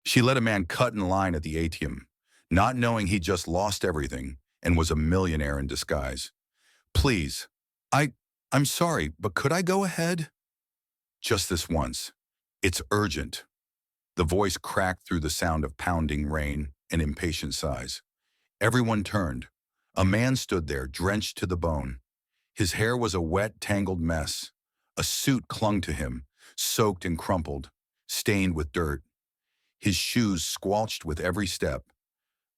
She let a man cut in line at the ATM, not knowing he just lost everything and was a millionaire in disguise. Please, I, I'm sorry, but could I go ahead? Just this once. It's urgent. The voice cracked through the sound of pounding rain and impatient sighs. Everyone turned. A man stood there, drenched to the bone. His hair was a wet, tangled mess. A suit clung to him, soaked and crumpled, stained with dirt. His shoes squelched with every step.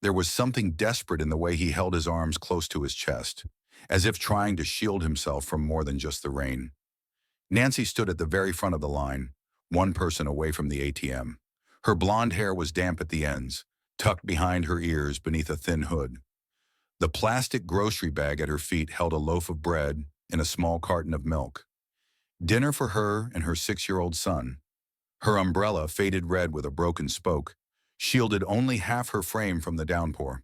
There was something desperate in the way he held his arms close to his chest, as if trying to shield himself from more than just the rain. Nancy stood at the very front of the line, one person away from the ATM. Her blonde hair was damp at the ends, tucked behind her ears beneath a thin hood. The plastic grocery bag at her feet held a loaf of bread and a small carton of milk. Dinner for her and her 6-year-old son. Her umbrella, faded red with a broken spoke, shielded only half her frame from the downpour.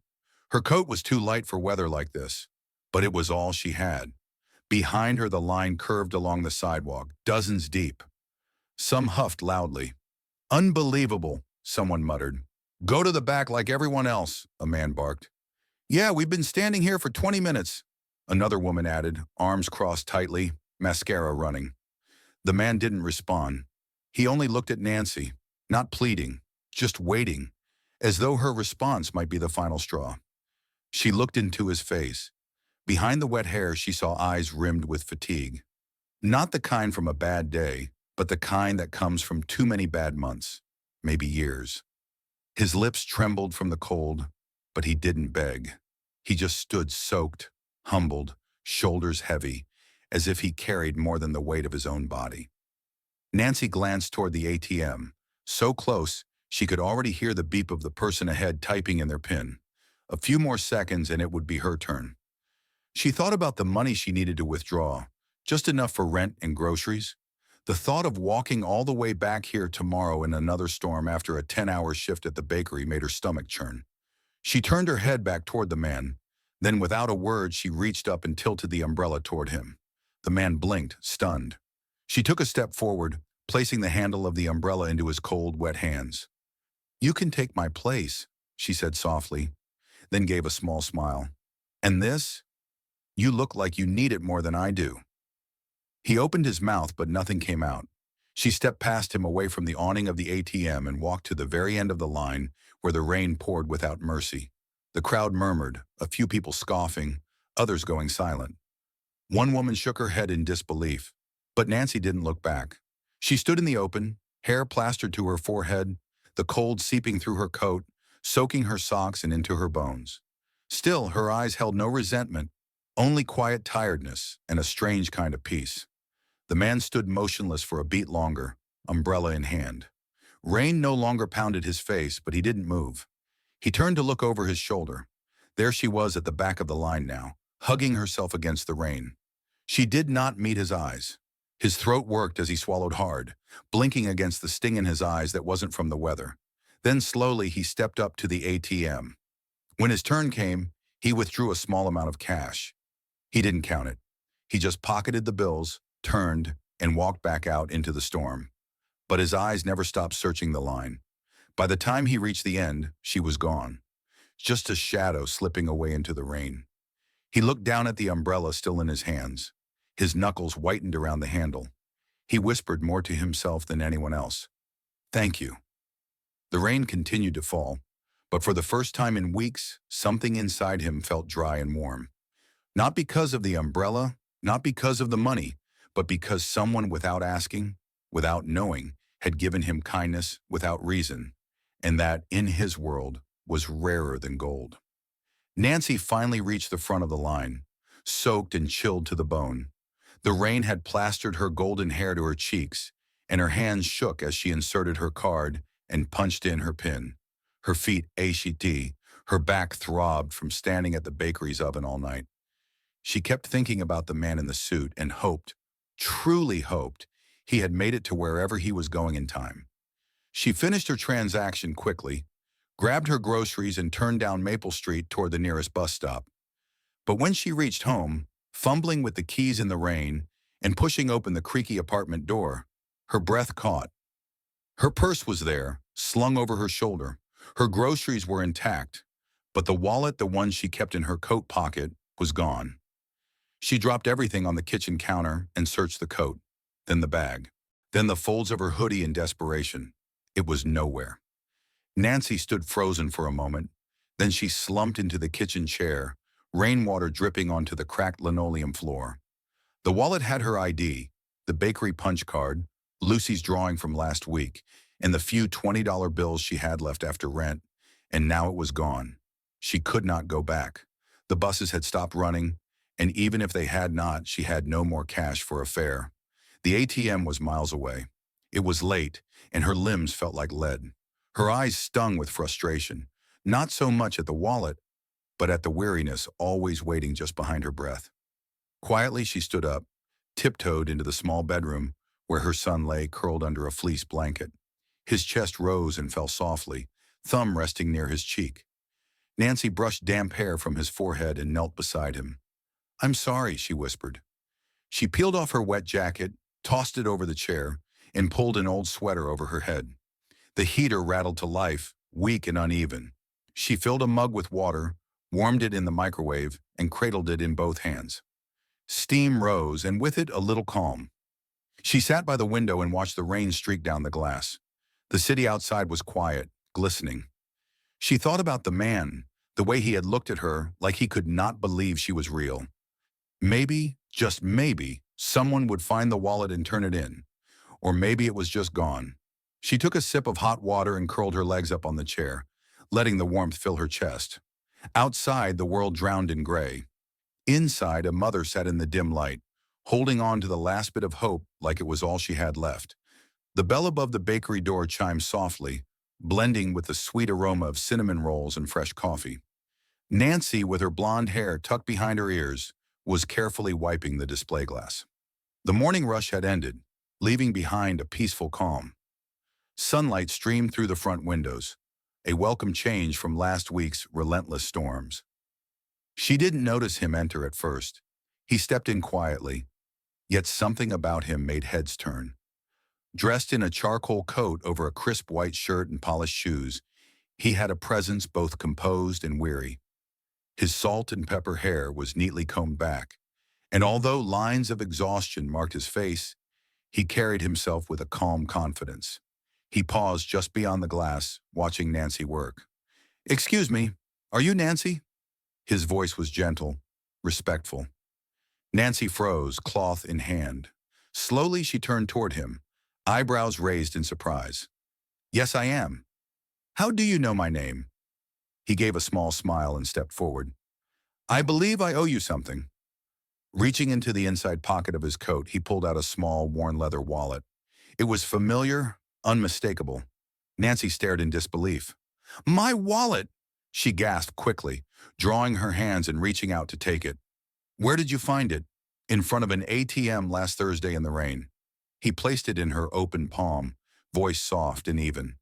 Her coat was too light for weather like this, but it was all she had. Behind her, the line curved along the sidewalk, dozens deep. Some huffed loudly. "Unbelievable," someone muttered. "Go to the back like everyone else," a man barked. "Yeah, we've been standing here for 20 minutes," another woman added, arms crossed tightly, mascara running. The man didn't respond. He only looked at Nancy, not pleading, just waiting, as though her response might be the final straw. She looked into his face. Behind the wet hair, she saw eyes rimmed with fatigue. Not the kind from a bad day, but the kind that comes from too many bad months, maybe years. His lips trembled from the cold, but he didn't beg. He just stood soaked, humbled, shoulders heavy, as if he carried more than the weight of his own body. Nancy glanced toward the ATM, so close she could already hear the beep of the person ahead typing in their PIN. A few more seconds and it would be her turn. She thought about the money she needed to withdraw, just enough for rent and groceries. The thought of walking all the way back here tomorrow in another storm after a 10-hour shift at the bakery made her stomach churn. She turned her head back toward the man. Then without a word, she reached up and tilted the umbrella toward him. The man blinked, stunned. She took a step forward, placing the handle of the umbrella into his cold, wet hands. "You can take my place," she said softly, then gave a small smile. "And this? You look like you need it more than I do." He opened his mouth, but nothing came out. She stepped past him away from the awning of the ATM and walked to the very end of the line where the rain poured without mercy. The crowd murmured, a few people scoffing, others going silent. One woman shook her head in disbelief, but Nancy didn't look back. She stood in the open, hair plastered to her forehead, the cold seeping through her coat, soaking her socks and into her bones. Still, her eyes held no resentment, only quiet tiredness and a strange kind of peace. The man stood motionless for a beat longer, umbrella in hand. Rain no longer pounded his face, but he didn't move. He turned to look over his shoulder. There she was at the back of the line now, hugging herself against the rain. She did not meet his eyes. His throat worked as he swallowed hard, blinking against the sting in his eyes that wasn't from the weather. Then slowly he stepped up to the ATM. When his turn came, he withdrew a small amount of cash. He didn't count it. He just pocketed the bills, turned, and walked back out into the storm. But his eyes never stopped searching the line. By the time he reached the end, she was gone. Just a shadow slipping away into the rain. He looked down at the umbrella still in his hands. His knuckles whitened around the handle. He whispered more to himself than anyone else. "Thank you." The rain continued to fall, but for the first time in weeks, something inside him felt dry and warm. Not because of the umbrella, not because of the money, but because someone without asking, without knowing, had given him kindness without reason, and that, in his world, was rarer than gold. Nancy finally reached the front of the line, soaked and chilled to the bone. The rain had plastered her golden hair to her cheeks, and her hands shook as she inserted her card and punched in her PIN. Her feet achy, her back throbbed from standing at the bakery's oven all night. She kept thinking about the man in the suit and hoped, truly hoped, he had made it to wherever he was going in time. She finished her transaction quickly, grabbed her groceries and turned down Maple Street toward the nearest bus stop. But when she reached home, fumbling with the keys in the rain and pushing open the creaky apartment door, her breath caught. Her purse was there, slung over her shoulder. Her groceries were intact, but the wallet, the one she kept in her coat pocket, was gone. She dropped everything on the kitchen counter and searched the coat, then the bag, then the folds of her hoodie in desperation. It was nowhere. Nancy stood frozen for a moment. Then she slumped into the kitchen chair, rainwater dripping onto the cracked linoleum floor. The wallet had her ID, the bakery punch card, Lucy's drawing from last week, and the few $20 bills she had left after rent, and now it was gone. She could not go back. The buses had stopped running, and even if they had not, she had no more cash for a fare. The ATM was miles away. It was late, and her limbs felt like lead. Her eyes stung with frustration, not so much at the wallet, but at the weariness always waiting just behind her breath. Quietly, she stood up, tiptoed into the small bedroom where her son lay curled under a fleece blanket. His chest rose and fell softly, thumb resting near his cheek. Nancy brushed damp hair from his forehead and knelt beside him. "I'm sorry," she whispered. She peeled off her wet jacket, tossed it over the chair, and pulled an old sweater over her head. The heater rattled to life, weak and uneven. She filled a mug with water, warmed it in the microwave, and cradled it in both hands. Steam rose, and with it a little calm. She sat by the window and watched the rain streak down the glass. The city outside was quiet, glistening. She thought about the man, the way he had looked at her like he could not believe she was real. Maybe, just maybe, someone would find the wallet and turn it in. Or maybe it was just gone. She took a sip of hot water and curled her legs up on the chair, letting the warmth fill her chest. Outside, the world drowned in gray. Inside, a mother sat in the dim light, holding on to the last bit of hope like it was all she had left. The bell above the bakery door chimed softly, blending with the sweet aroma of cinnamon rolls and fresh coffee. Nancy, with her blonde hair tucked behind her ears, was carefully wiping the display glass. The morning rush had ended, leaving behind a peaceful calm. Sunlight streamed through the front windows, a welcome change from last week's relentless storms. She didn't notice him enter at first. He stepped in quietly, yet something about him made heads turn. Dressed in a charcoal coat over a crisp white shirt and polished shoes, he had a presence both composed and weary. His salt and pepper hair was neatly combed back, and although lines of exhaustion marked his face, he carried himself with a calm confidence. He paused just beyond the glass, watching Nancy work. "Excuse me, are you Nancy?" His voice was gentle, respectful. Nancy froze, cloth in hand. Slowly she turned toward him, eyebrows raised in surprise. "Yes, I am. How do you know my name?" He gave a small smile and stepped forward. "I believe I owe you something." Reaching into the inside pocket of his coat, he pulled out a small, worn leather wallet. It was familiar, unmistakable. Nancy stared in disbelief. "My wallet!" She gasped quickly, drawing her hands and reaching out to take it. "Where did you find it?" "In front of an ATM last Thursday in the rain." He placed it in her open palm, voice soft and even.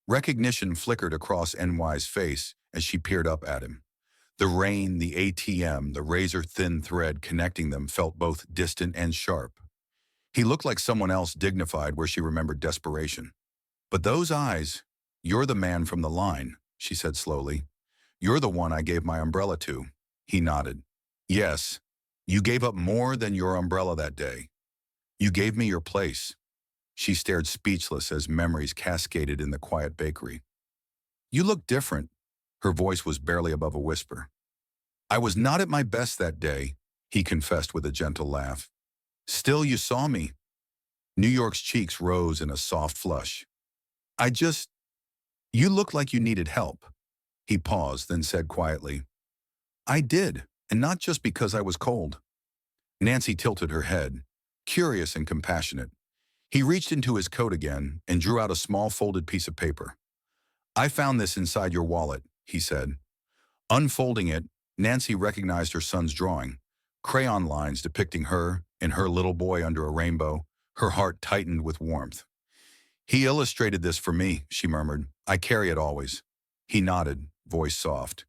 Recognition flickered across NY's face as she peered up at him. The rain, the ATM, the razor-thin thread connecting them felt both distant and sharp. He looked like someone else, dignified where she remembered desperation. "But those eyes, you're the man from the line," she said slowly. "You're the one I gave my umbrella to." He nodded. "Yes, you gave up more than your umbrella that day. You gave me your place." She stared speechless as memories cascaded in the quiet bakery. "You look different." Her voice was barely above a whisper. "I was not at my best that day," he confessed with a gentle laugh. "Still, you saw me." New York's cheeks rose in a soft flush. You looked like you needed help." He paused, then said quietly, "I did, and not just because I was cold." Nancy tilted her head, curious and compassionate. He reached into his coat again and drew out a small folded piece of paper. "I found this inside your wallet," he said. Unfolding it, Nancy recognized her son's drawing, crayon lines depicting her and her little boy under a rainbow. Her heart tightened with warmth. "He illustrated this for me," she murmured. "I carry it always." He nodded, voice soft.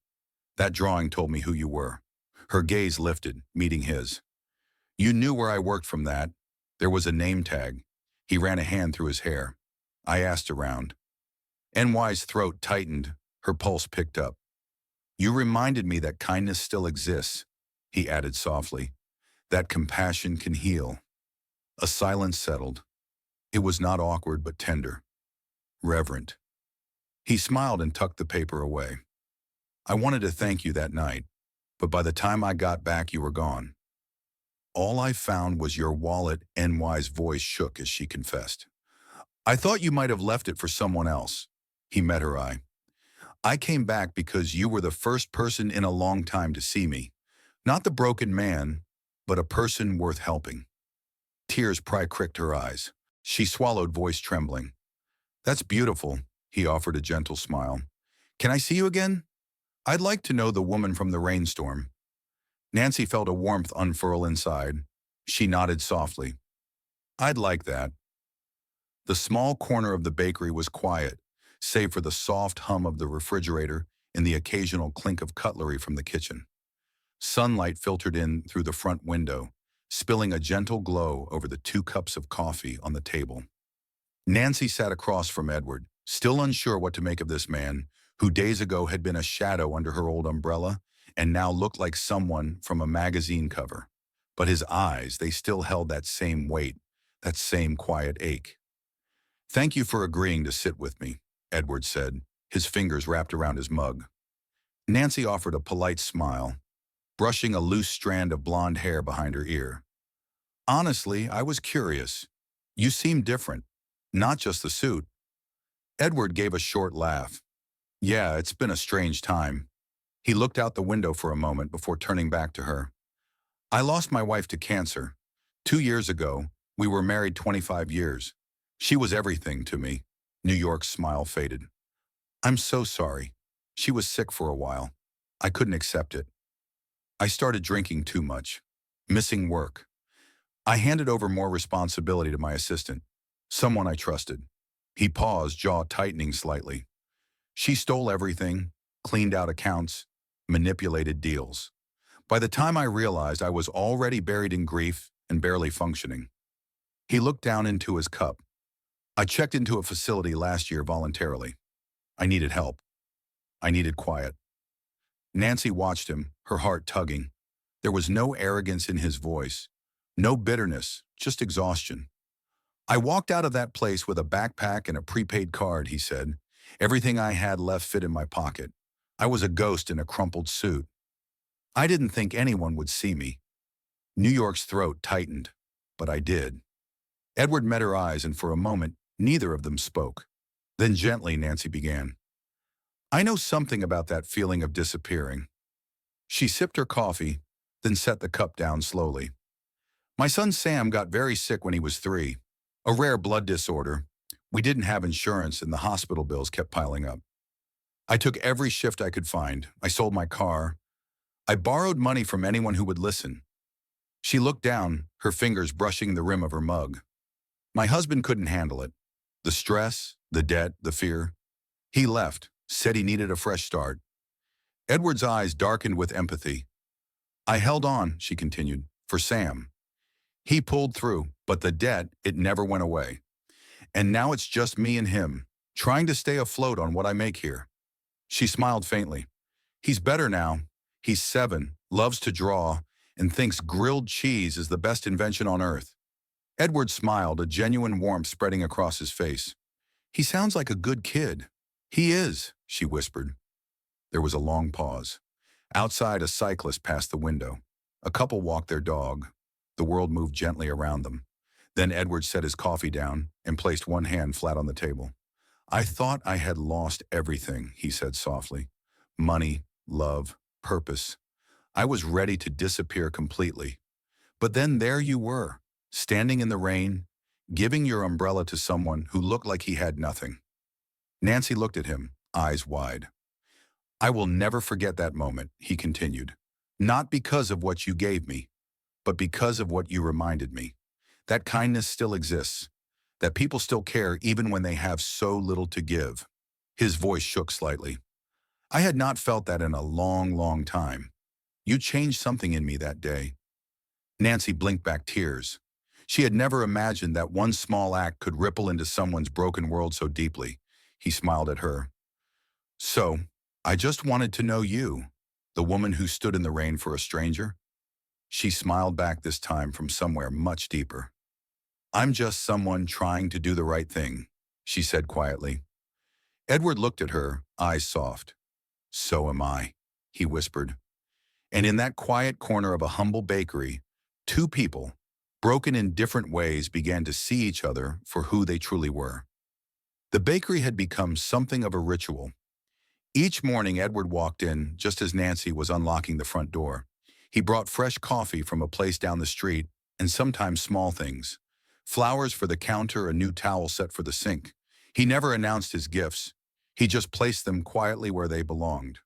"That drawing told me who you were." Her gaze lifted, meeting his. "You knew where I worked from that. There was a name tag." He ran a hand through his hair. I asked around. NY's throat tightened, her pulse picked up. You reminded me that kindness still exists, he added softly, that compassion can heal. A silence settled. It was not awkward but tender, reverent. He smiled and tucked the paper away. I wanted to thank you that night, but by the time I got back, you were gone. All I found was your wallet. NY's voice shook as she confessed. I thought you might have left it for someone else. He met her eye. I came back because you were the first person in a long time to see me. Not the broken man, but a person worth helping. Tears pricked her eyes. She swallowed, voice trembling. That's beautiful, he offered a gentle smile. Can I see you again? I'd like to know the woman from the rainstorm. Nancy felt a warmth unfurl inside. She nodded softly. I'd like that. The small corner of the bakery was quiet, save for the soft hum of the refrigerator and the occasional clink of cutlery from the kitchen. Sunlight filtered in through the front window, spilling a gentle glow over the 2 cups of coffee on the table. Nancy sat across from Edward, still unsure what to make of this man, who days ago had been a shadow under her old umbrella and now looked like someone from a magazine cover. But his eyes, they still held that same weight, that same quiet ache. Thank you for agreeing to sit with me, Edward said, his fingers wrapped around his mug. Nancy offered a polite smile, brushing a loose strand of blonde hair behind her ear. Honestly, I was curious. You seem different, not just the suit. Edward gave a short laugh. Yeah, it's been a strange time. He looked out the window for a moment before turning back to her. I lost my wife to cancer. 2 years ago, we were married 25 years. She was everything to me. New York's smile faded. I'm so sorry. She was sick for a while. I couldn't accept it. I started drinking too much, missing work. I handed over more responsibility to my assistant, someone I trusted. He paused, jaw tightening slightly. She stole everything, cleaned out accounts, manipulated deals. By the time I realized, I was already buried in grief and barely functioning. He looked down into his cup. I checked into a facility last year voluntarily. I needed help. I needed quiet. Nancy watched him, her heart tugging. There was no arrogance in his voice, no bitterness, just exhaustion. I walked out of that place with a backpack and a prepaid card, he said. Everything I had left fit in my pocket. I was a ghost in a crumpled suit. I didn't think anyone would see me. New York's throat tightened, but I did. Edward met her eyes, and for a moment, neither of them spoke. Then gently, Nancy began. I know something about that feeling of disappearing. She sipped her coffee, then set the cup down slowly. My son Sam got very sick when he was 3. A rare blood disorder. We didn't have insurance and the hospital bills kept piling up. I took every shift I could find. I sold my car. I borrowed money from anyone who would listen. She looked down, her fingers brushing the rim of her mug. My husband couldn't handle it. The stress, the debt, the fear. He left, said he needed a fresh start. Edward's eyes darkened with empathy. I held on, she continued, for Sam. He pulled through, but the debt, it never went away. And now it's just me and him, trying to stay afloat on what I make here. She smiled faintly. He's better now. He's 7, loves to draw, and thinks grilled cheese is the best invention on earth. Edward smiled, a genuine warmth spreading across his face. He sounds like a good kid. He is, she whispered. There was a long pause. Outside, a cyclist passed the window. A couple walked their dog. The world moved gently around them. Then Edward set his coffee down and placed one hand flat on the table. I thought I had lost everything, he said softly. Money, love, purpose. I was ready to disappear completely. But then there you were, standing in the rain, giving your umbrella to someone who looked like he had nothing. Nancy looked at him, eyes wide. I will never forget that moment, he continued. Not because of what you gave me, but because of what you reminded me. That kindness still exists, that people still care even when they have so little to give. His voice shook slightly. I had not felt that in a long, long time. You changed something in me that day. Nancy blinked back tears. She had never imagined that one small act could ripple into someone's broken world so deeply. He smiled at her. So, I just wanted to know you, the woman who stood in the rain for a stranger. She smiled back this time from somewhere much deeper. I'm just someone trying to do the right thing, she said quietly. Edward looked at her, eyes soft. So am I, he whispered. And in that quiet corner of a humble bakery, two people, broken in different ways, began to see each other for who they truly were. The bakery had become something of a ritual. Each morning, Edward walked in just as Nancy was unlocking the front door. He brought fresh coffee from a place down the street, and sometimes small things. Flowers for the counter, a new towel set for the sink. He never announced his gifts. He just placed them quietly where they belonged.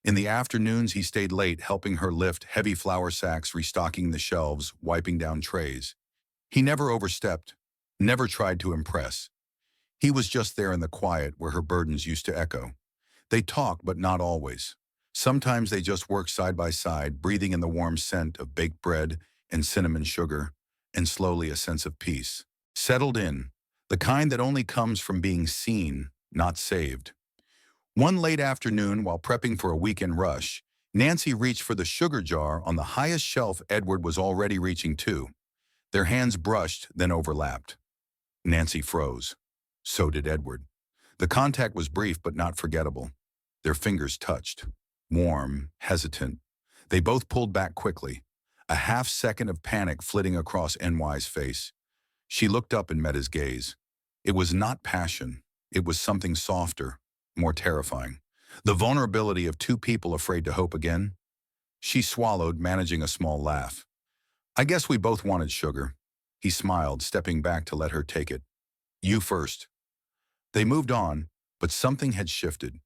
In the afternoons, he stayed late, helping her lift heavy flour sacks, restocking the shelves, wiping down trays. He never overstepped, never tried to impress. He was just there in the quiet where her burdens used to echo. They talked, but not always. Sometimes they just worked side by side, breathing in the warm scent of baked bread and cinnamon sugar, and slowly a sense of peace settled in, the kind that only comes from being seen, not saved. One late afternoon, while prepping for a weekend rush, Nancy reached for the sugar jar on the highest shelf. Edward was already reaching too. Their hands brushed, then overlapped. Nancy froze. So did Edward. The contact was brief but not forgettable. Their fingers touched. Warm, hesitant. They both pulled back quickly, a half-second of panic flitting across NY's face. She looked up and met his gaze. It was not passion. It was something softer, more terrifying. The vulnerability of two people afraid to hope again. She swallowed, managing a small laugh. I guess we both wanted sugar. He smiled, stepping back to let her take it. You first. They moved on, but something had shifted.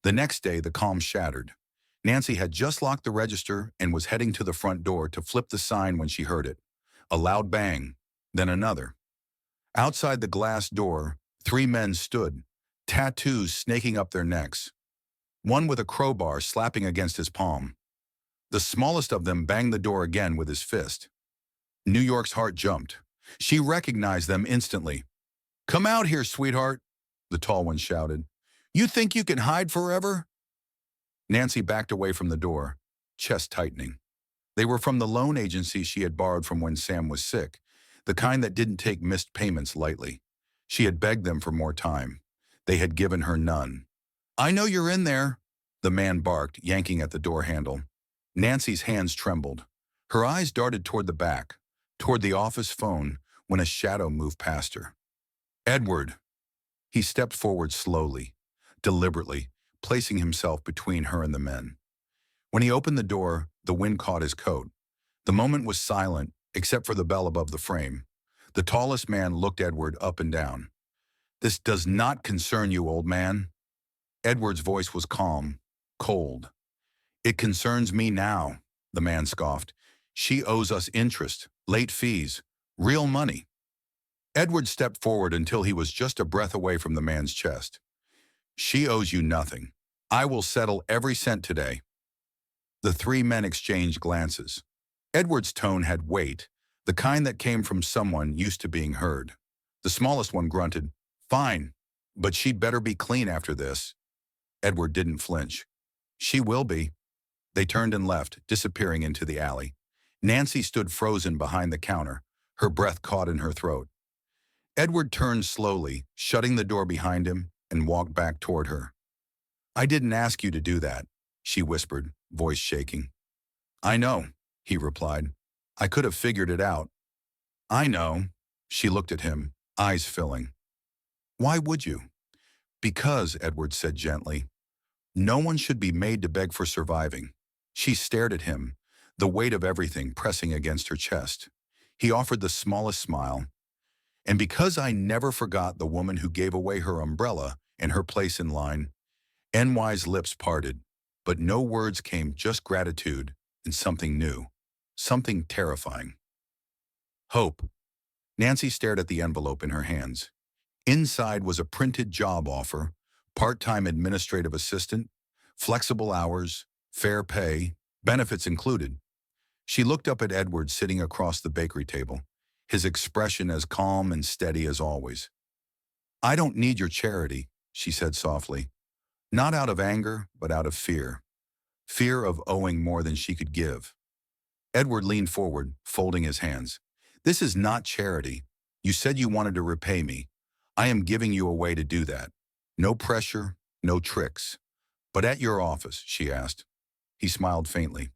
The next day, the calm shattered. Nancy had just locked the register and was heading to the front door to flip the sign when she heard it. A loud bang, then another. Outside the glass door, three men stood, tattoos snaking up their necks. One with a crowbar slapping against his palm. The smallest of them banged the door again with his fist. New York's heart jumped. She recognized them instantly. Come out here, sweetheart, the tall one shouted. You think you can hide forever? Nancy backed away from the door, chest tightening. They were from the loan agency she had borrowed from when Sam was sick, the kind that didn't take missed payments lightly. She had begged them for more time. They had given her none. I know you're in there, the man barked, yanking at the door handle. Nancy's hands trembled. Her eyes darted toward the back, toward the office phone, when a shadow moved past her. Edward. He stepped forward slowly, deliberately, placing himself between her and the men. When he opened the door, the wind caught his coat. The moment was silent, except for the bell above the frame. The tallest man looked Edward up and down. This does not concern you, old man. Edward's voice was calm, cold. It concerns me now, the man scoffed. She owes us interest, late fees, real money. Edward stepped forward until he was just a breath away from the man's chest. She owes you nothing. I will settle every cent today. The three men exchanged glances. Edward's tone had weight, the kind that came from someone used to being heard. The smallest one grunted, Fine, but she'd better be clean after this. Edward didn't flinch. She will be. They turned and left, disappearing into the alley. Nancy stood frozen behind the counter, her breath caught in her throat. Edward turned slowly, shutting the door behind him, and walked back toward her. I didn't ask you to do that, she whispered, voice shaking. I know, he replied. I could have figured it out. I know. She looked at him, eyes filling. Why would you? Because, Edward said gently. No one should be made to beg for surviving. She stared at him, the weight of everything pressing against her chest. He offered the smallest smile. And because I never forgot the woman who gave away her umbrella and her place in line, NY's lips parted, but no words came, just gratitude and something new, something terrifying. Hope. Nancy stared at the envelope in her hands. Inside was a printed job offer, part-time administrative assistant, flexible hours, fair pay, benefits included. She looked up at Edward sitting across the bakery table. his expression as calm and steady as always. "I don't need your charity," she said softly. Not out of anger, but out of fear. Fear of owing more than she could give. Edward leaned forward, folding his hands. "This is not charity. You said you wanted to repay me. I am giving you a way to do that. No pressure, no tricks. But at your office," she asked. He smiled faintly.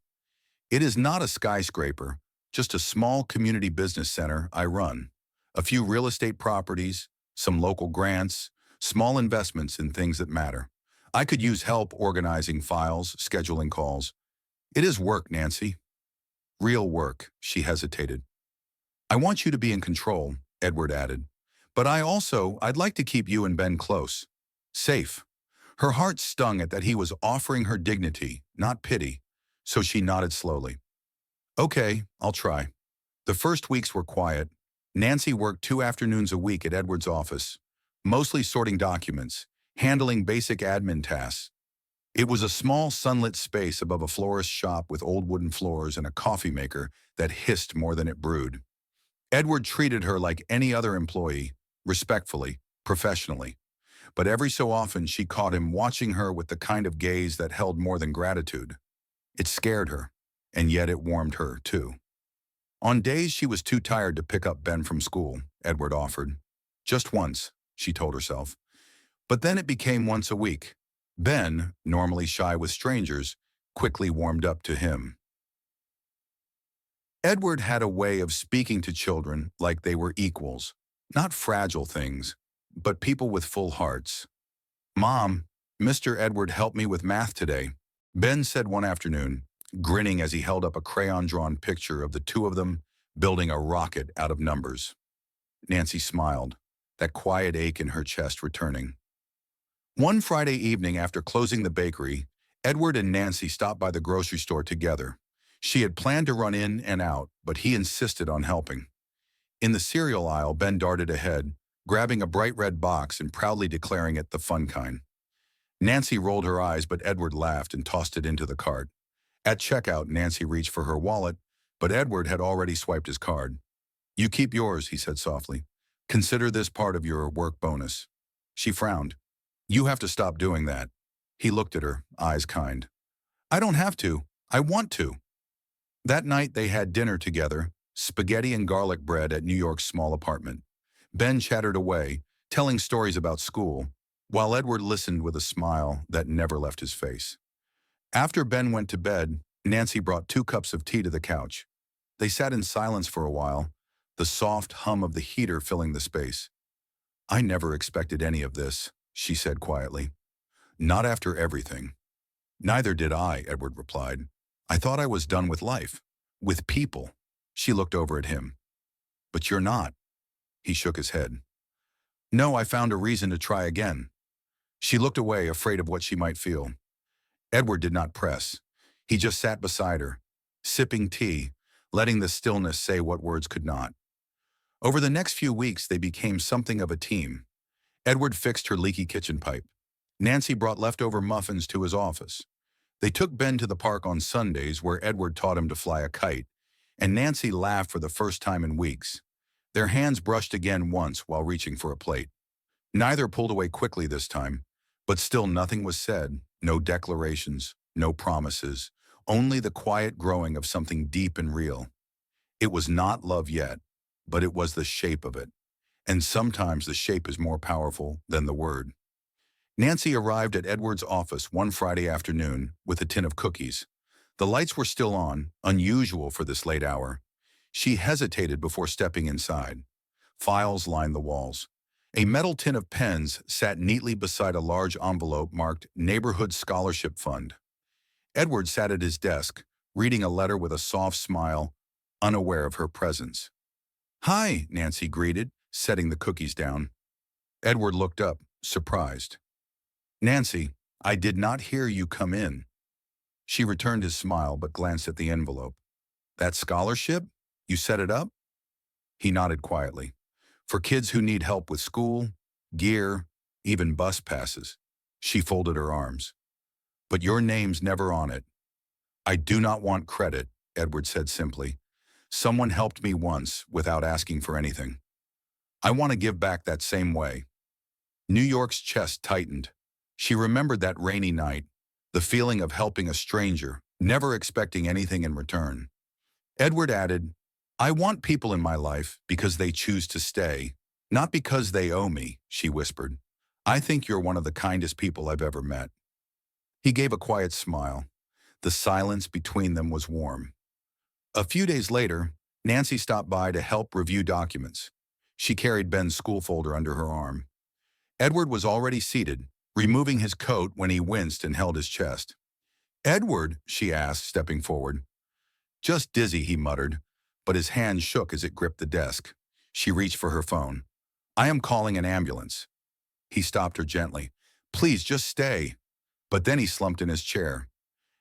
"It is not a skyscraper, just a small community business center I run. A few real estate properties, some local grants, small investments in things that matter. I could use help organizing files, scheduling calls. It is work, Nancy." "Real work," she hesitated. "I want you to be in control," Edward added. "But I'd like to keep you and Ben close. Safe." Her heart stung at that he was offering her dignity, not pity, so she nodded slowly. "Okay, I'll try." The first weeks were quiet. Nancy worked 2 afternoons a week at Edward's office, mostly sorting documents, handling basic admin tasks. It was a small sunlit space above a florist's shop with old wooden floors and a coffee maker that hissed more than it brewed. Edward treated her like any other employee, respectfully, professionally. But every so often she caught him watching her with the kind of gaze that held more than gratitude. It scared her, and yet it warmed her, too. On days she was too tired to pick up Ben from school, Edward offered. Just once, she told herself. But then it became once a week. Ben, normally shy with strangers, quickly warmed up to him. Edward had a way of speaking to children like they were equals, not fragile things, but people with full hearts. "Mom, Mr. Edward helped me with math today," Ben said one afternoon, grinning as he held up a crayon-drawn picture of the two of them building a rocket out of numbers. Nancy smiled, that quiet ache in her chest returning. One Friday evening after closing the bakery, Edward and Nancy stopped by the grocery store together. She had planned to run in and out, but he insisted on helping. In the cereal aisle, Ben darted ahead, grabbing a bright red box and proudly declaring it the fun kind. Nancy rolled her eyes, but Edward laughed and tossed it into the cart. At checkout, Nancy reached for her wallet, but Edward had already swiped his card. "You keep yours," he said softly. "Consider this part of your work bonus." She frowned. "You have to stop doing that." He looked at her, eyes kind. "I don't have to. I want to." That night they had dinner together, spaghetti and garlic bread at New York's small apartment. Ben chattered away, telling stories about school, while Edward listened with a smile that never left his face. After Ben went to bed, Nancy brought 2 cups of tea to the couch. They sat in silence for a while, the soft hum of the heater filling the space. "I never expected any of this," she said quietly. "Not after everything." "Neither did I," Edward replied. "I thought I was done with life, with people." She looked over at him. "But you're not." He shook his head. "No, I found a reason to try again." She looked away, afraid of what she might feel. Edward did not press. He just sat beside her, sipping tea, letting the stillness say what words could not. Over the next few weeks, they became something of a team. Edward fixed her leaky kitchen pipe. Nancy brought leftover muffins to his office. They took Ben to the park on Sundays, where Edward taught him to fly a kite, and Nancy laughed for the first time in weeks. Their hands brushed again once while reaching for a plate. Neither pulled away quickly this time, but still nothing was said, no declarations, no promises, only the quiet growing of something deep and real. It was not love yet, but it was the shape of it, and sometimes the shape is more powerful than the word. Nancy arrived at Edward's office one Friday afternoon with a tin of cookies. The lights were still on, unusual for this late hour. She hesitated before stepping inside. Files lined the walls. A metal tin of pens sat neatly beside a large envelope marked Neighborhood Scholarship Fund. Edward sat at his desk, reading a letter with a soft smile, unaware of her presence. "Hi," Nancy greeted, setting the cookies down. Edward looked up, surprised. "Nancy, I did not hear you come in." She returned his smile but glanced at the envelope. "That scholarship? You set it up?" He nodded quietly. "For kids who need help with school, gear, even bus passes." She folded her arms. "But your name's never on it." "I do not want credit," Edward said simply. Someone helped me once without asking for anything. I want to give back that same way. New York's chest tightened. She remembered that rainy night, the feeling of helping a stranger, never expecting anything in return. Edward added, I want people in my life because they choose to stay, not because they owe me, she whispered. I think you're one of the kindest people I've ever met. He gave a quiet smile. The silence between them was warm. A few days later, Nancy stopped by to help review documents. She carried Ben's school folder under her arm. Edward was already seated, removing his coat when he winced and held his chest. Edward, she asked, stepping forward. Just dizzy, he muttered, but his hand shook as it gripped the desk. She reached for her phone. I am calling an ambulance. He stopped her gently. Please, just stay. But then he slumped in his chair.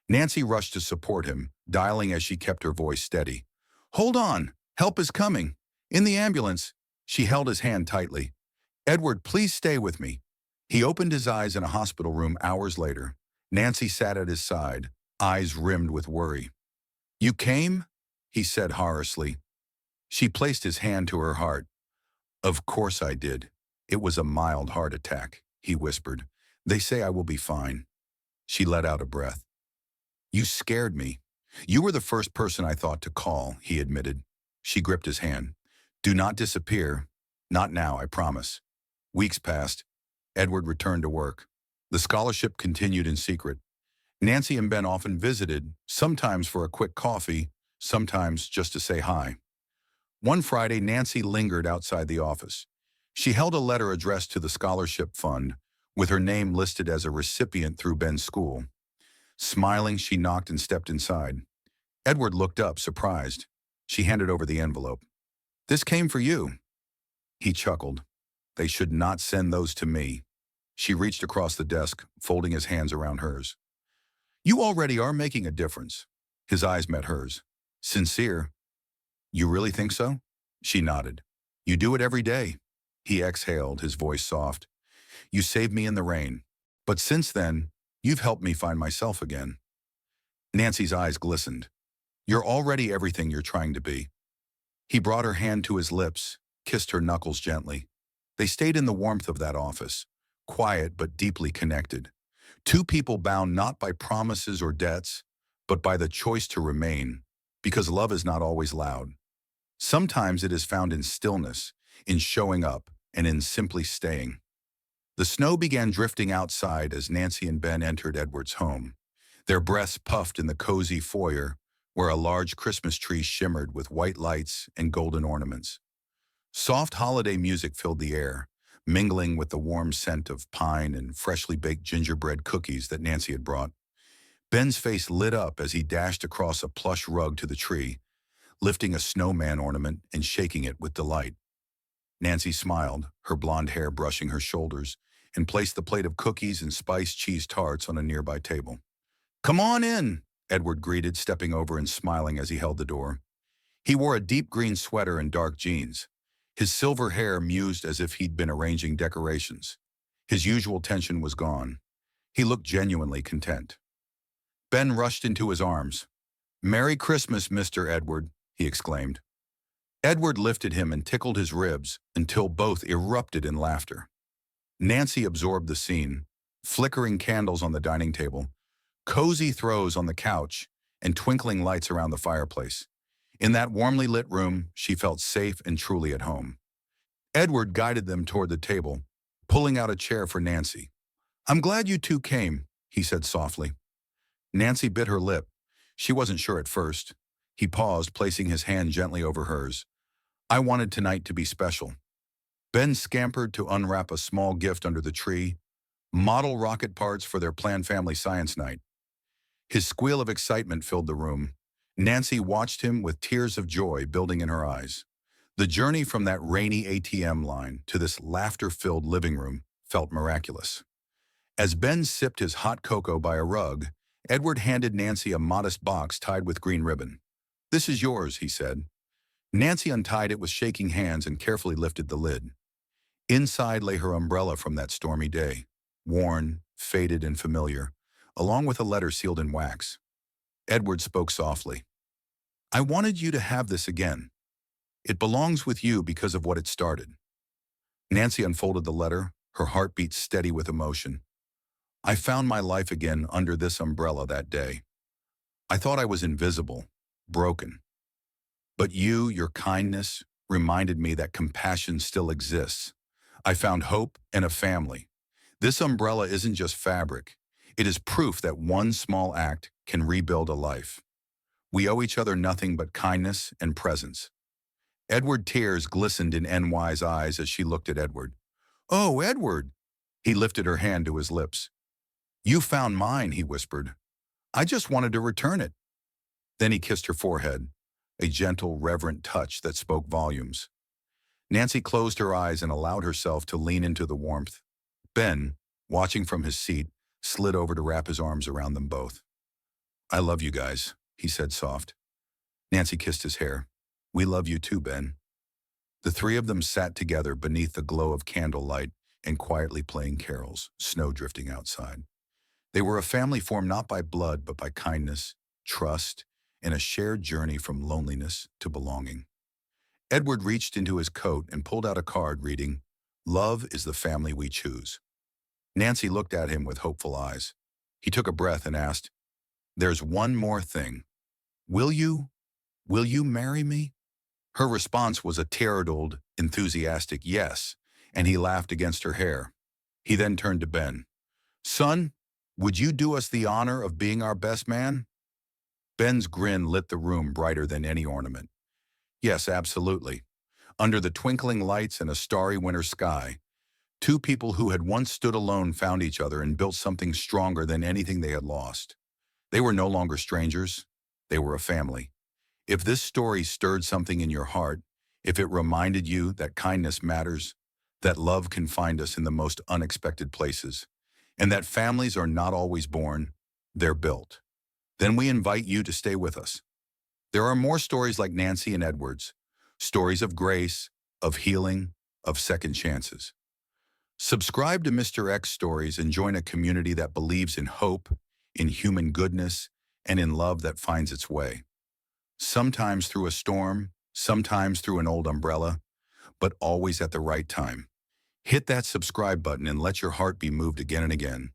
Nancy rushed to support him, dialing as she kept her voice steady. Hold on, help is coming. In the ambulance. She held his hand tightly. Edward, please stay with me. He opened his eyes in a hospital room hours later. Nancy sat at his side, eyes rimmed with worry. You came? He said harshly. She placed his hand to her heart. Of course I did. It was a mild heart attack, he whispered. They say I will be fine. She let out a breath. You scared me. You were the first person I thought to call, he admitted. She gripped his hand. Do not disappear. Not now, I promise. Weeks passed. Edward returned to work. The scholarship continued in secret. Nancy and Ben often visited, sometimes for a quick coffee, sometimes just to say hi. One Friday, Nancy lingered outside the office. She held a letter addressed to the scholarship fund, with her name listed as a recipient through Ben's school. Smiling, she knocked and stepped inside. Edward looked up, surprised. She handed over the envelope. This came for you. He chuckled. They should not send those to me. She reached across the desk, folding his hands around hers. You already are making a difference. His eyes met hers. Sincere. You really think so? She nodded. You do it every day. He exhaled, his voice soft. You saved me in the rain. But since then, you've helped me find myself again. Nancy's eyes glistened. You're already everything you're trying to be. He brought her hand to his lips, kissed her knuckles gently. They stayed in the warmth of that office, quiet but deeply connected. Two people bound not by promises or debts, but by the choice to remain, because love is not always loud. Sometimes it is found in stillness, in showing up, and in simply staying. The snow began drifting outside as Nancy and Ben entered Edward's home. Their breaths puffed in the cozy foyer, where a large Christmas tree shimmered with white lights and golden ornaments. Soft holiday music filled the air, mingling with the warm scent of pine and freshly baked gingerbread cookies that Nancy had brought. Ben's face lit up as he dashed across a plush rug to the tree, lifting a snowman ornament and shaking it with delight. Nancy smiled, her blonde hair brushing her shoulders, and placed the plate of cookies and spiced cheese tarts on a nearby table. Come on in, Edward greeted, stepping over and smiling as he held the door. He wore a deep green sweater and dark jeans. His silver hair mused as if he'd been arranging decorations. His usual tension was gone. He looked genuinely content. Ben rushed into his arms. Merry Christmas, Mr. Edward, he exclaimed. Edward lifted him and tickled his ribs until both erupted in laughter. Nancy absorbed the scene, flickering candles on the dining table, cozy throws on the couch, and twinkling lights around the fireplace. In that warmly lit room, she felt safe and truly at home. Edward guided them toward the table, pulling out a chair for Nancy. I'm glad you two came, he said softly. Nancy bit her lip. She wasn't sure at first. He paused, placing his hand gently over hers. I wanted tonight to be special. Ben scampered to unwrap a small gift under the tree, model rocket parts for their planned family science night. His squeal of excitement filled the room. Nancy watched him with tears of joy building in her eyes. The journey from that rainy ATM line to this laughter-filled living room felt miraculous. As Ben sipped his hot cocoa by a rug, Edward handed Nancy a modest box tied with green ribbon. This is yours, he said. Nancy untied it with shaking hands and carefully lifted the lid. Inside lay her umbrella from that stormy day, worn, faded, and familiar, along with a letter sealed in wax. Edward spoke softly. I wanted you to have this again. It belongs with you because of what it started. Nancy unfolded the letter, her heartbeat steady with emotion. I found my life again under this umbrella that day. I thought I was invisible, broken. But you, your kindness, reminded me that compassion still exists. I found hope and a family. This umbrella isn't just fabric. It is proof that one small act can rebuild a life. We owe each other nothing but kindness and presence. Edward tears glistened in NY's eyes as she looked at Edward. Oh, Edward! He lifted her hand to his lips. You found mine, he whispered. I just wanted to return it. Then he kissed her forehead, a gentle, reverent touch that spoke volumes. Nancy closed her eyes and allowed herself to lean into the warmth. Ben, watching from his seat, slid over to wrap his arms around them both. I love you guys, he said soft. Nancy kissed his hair. We love you too, Ben. The three of them sat together beneath the glow of candlelight and quietly playing carols, snow drifting outside. They were a family formed not by blood but by kindness, trust, and a shared journey from loneliness to belonging. Edward reached into his coat and pulled out a card reading, Love is the family we choose. Nancy looked at him with hopeful eyes. He took a breath and asked, There's one more thing. Will you marry me? Her response was a tear-old, enthusiastic yes, and he laughed against her hair. He then turned to Ben. Son, would you do us the honor of being our best man? Ben's grin lit the room brighter than any ornament. Yes, absolutely. Under the twinkling lights and a starry winter sky, two people who had once stood alone found each other and built something stronger than anything they had lost. They were no longer strangers. They were a family. If this story stirred something in your heart, if it reminded you that kindness matters, that love can find us in the most unexpected places, and that families are not always born, they're built, then we invite you to stay with us. There are more stories like Nancy and Edward's, stories of grace, of healing, of second chances. Subscribe to Mr. X Stories and join a community that believes in hope, in human goodness, and in love that finds its way. Sometimes through a storm, sometimes through an old umbrella, but always at the right time. Hit that subscribe button and let your heart be moved again and again.